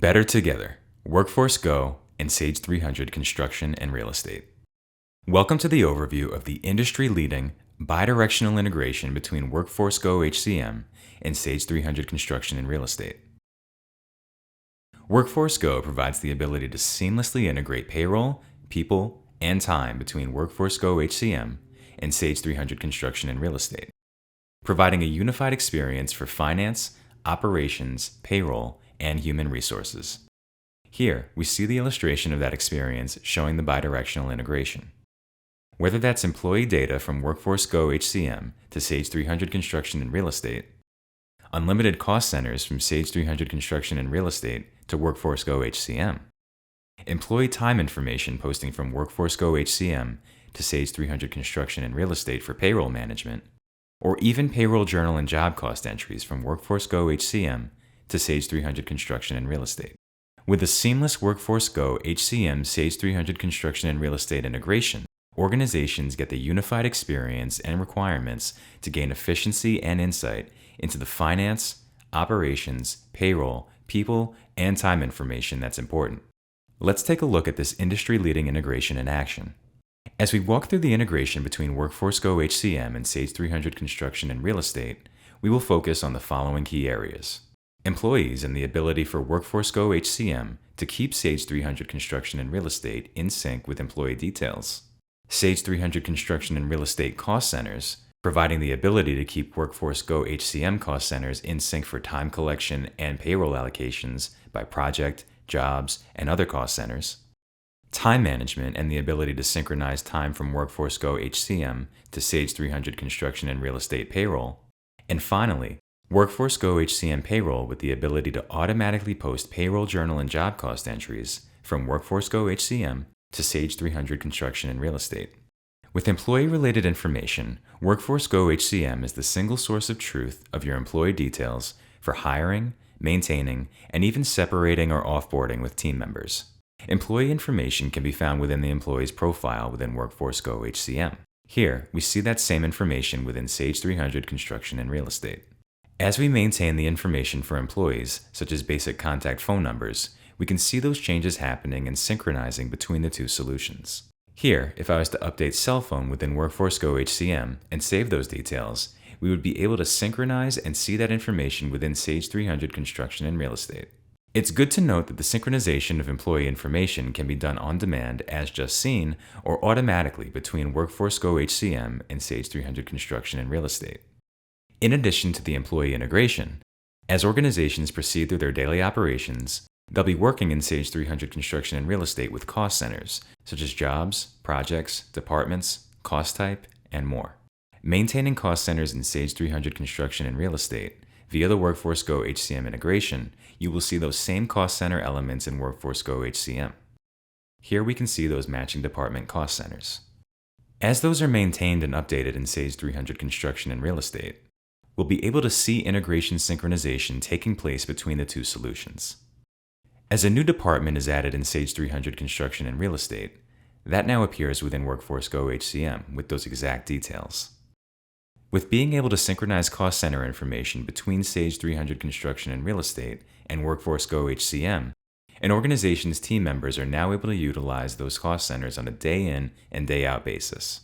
Better together, Workforce Go and Sage 300 Construction and Real Estate. Welcome to the overview of the industry-leading bidirectional integration between Workforce Go HCM and Sage 300 Construction and Real Estate. Workforce Go provides the ability to seamlessly integrate payroll, people, and time between Workforce Go HCM and Sage 300 Construction and Real Estate, providing a unified experience for finance, operations, payroll, and human resources. Here, we see the illustration of that experience showing the bidirectional integration. Whether that's employee data from Workforce Go HCM to Sage 300 Construction and Real Estate, unlimited cost centers from Sage 300 Construction and Real Estate to Workforce Go HCM, employee time information posting from Workforce Go HCM to Sage 300 Construction and Real Estate for payroll management, or even payroll journal and job cost entries from Workforce Go HCM to Sage 300 Construction and Real Estate. With a seamless Workforce Go HCM Sage 300 Construction and Real Estate integration, organizations get the unified experience and requirements to gain efficiency and insight into the finance, operations, payroll, people, and time information that's important. Let's take a look at this industry-leading integration in action. As we walk through the integration between Workforce Go HCM and Sage 300 Construction and Real Estate, we will focus on the following key areas: employees and the ability for Workforce Go HCM to keep Sage 300 Construction and Real Estate in sync with employee details. Sage 300 Construction and Real Estate cost centers, providing the ability to keep Workforce Go HCM cost centers in sync for time collection and payroll allocations by project, jobs, and other cost centers. Time management and the ability to synchronize time from Workforce Go HCM to Sage 300 Construction and Real Estate payroll. And finally, Workforce Go HCM payroll with the ability to automatically post payroll journal and job cost entries from Workforce Go HCM to Sage 300 Construction and Real Estate. With employee-related information, Workforce Go HCM is the single source of truth of your employee details for hiring, maintaining, and even separating or offboarding with team members. Employee information can be found within the employee's profile within Workforce Go HCM. Here, we see that same information within Sage 300 Construction and Real Estate. As we maintain the information for employees, such as basic contact phone numbers, we can see those changes happening and synchronizing between the two solutions. Here, if I was to update cell phone within Workforce Go HCM and save those details, we would be able to synchronize and see that information within Sage 300 Construction and Real Estate. It's good to note that the synchronization of employee information can be done on demand as just seen or automatically between Workforce Go HCM and Sage 300 Construction and Real Estate. In addition to the employee integration, as organizations proceed through their daily operations, they'll be working in Sage 300 Construction and Real Estate with cost centers, such as jobs, projects, departments, cost type, and more. Maintaining cost centers in Sage 300 Construction and Real Estate, via the Workforce Go HCM integration, you will see those same cost center elements in Workforce Go HCM. Here we can see those matching department cost centers. As those are maintained and updated in Sage 300 Construction and Real Estate, we'll be able to see integration synchronization taking place between the two solutions. As a new department is added in Sage 300 Construction and Real Estate, that now appears within Workforce Go HCM with those exact details. With being able to synchronize cost center information between Sage 300 Construction and Real Estate and Workforce Go HCM, an organization's team members are now able to utilize those cost centers on a day-in and day-out basis.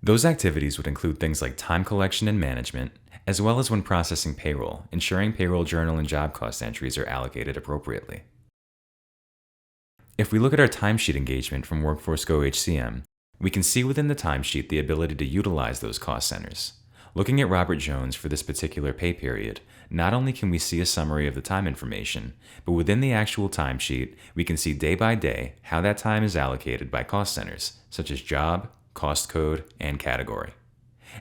Those activities would include things like time collection and management, as well as when processing payroll, ensuring payroll journal and job cost entries are allocated appropriately. If we look at our timesheet engagement from Workforce Go HCM, we can see within the timesheet the ability to utilize those cost centers. Looking at Robert Jones for this particular pay period, not only can we see a summary of the time information, but within the actual timesheet, we can see day by day how that time is allocated by cost centers, such as job, cost code, and category.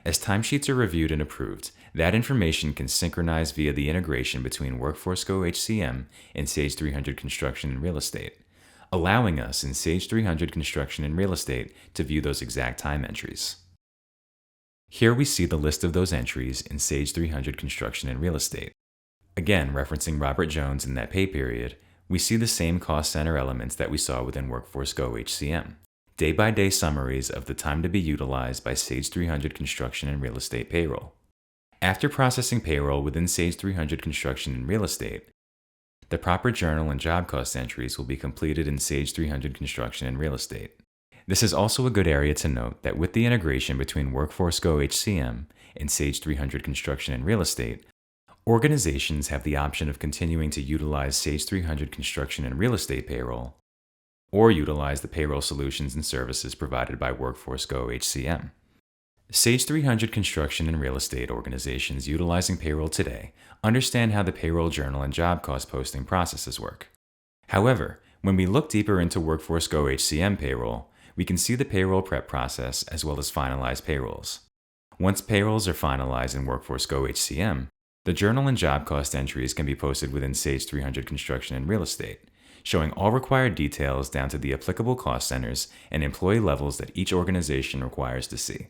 As timesheets are reviewed and approved, that information can synchronize via the integration between Workforce Go HCM and Sage 300 Construction and Real Estate, allowing us in Sage 300 Construction and Real Estate to view those exact time entries. Here we see the list of those entries in Sage 300 Construction and Real Estate. Again, referencing Robert Jones in that pay period, we see the same cost center elements that we saw within Workforce Go HCM. Day-by-day summaries of the time to be utilized by Sage 300 Construction and Real Estate payroll. After processing payroll within Sage 300 Construction and Real Estate, The proper journal and job cost entries will be completed in Sage 300 Construction and Real Estate. This is also a good area to note that with the integration between Workforce Go HCM and Sage 300 Construction and Real Estate, organizations have the option of continuing to utilize Sage 300 Construction and Real Estate payroll, or utilize the payroll solutions and services provided by Workforce Go HCM. Sage 300 Construction and Real Estate organizations utilizing payroll today understand how the payroll journal and job cost posting processes work. However, when we look deeper into Workforce Go HCM payroll, we can see the payroll prep process as well as finalized payrolls. Once payrolls are finalized in Workforce Go HCM, the journal and job cost entries can be posted within Sage 300 Construction and Real Estate, showing all required details down to the applicable cost centers and employee levels that each organization requires to see.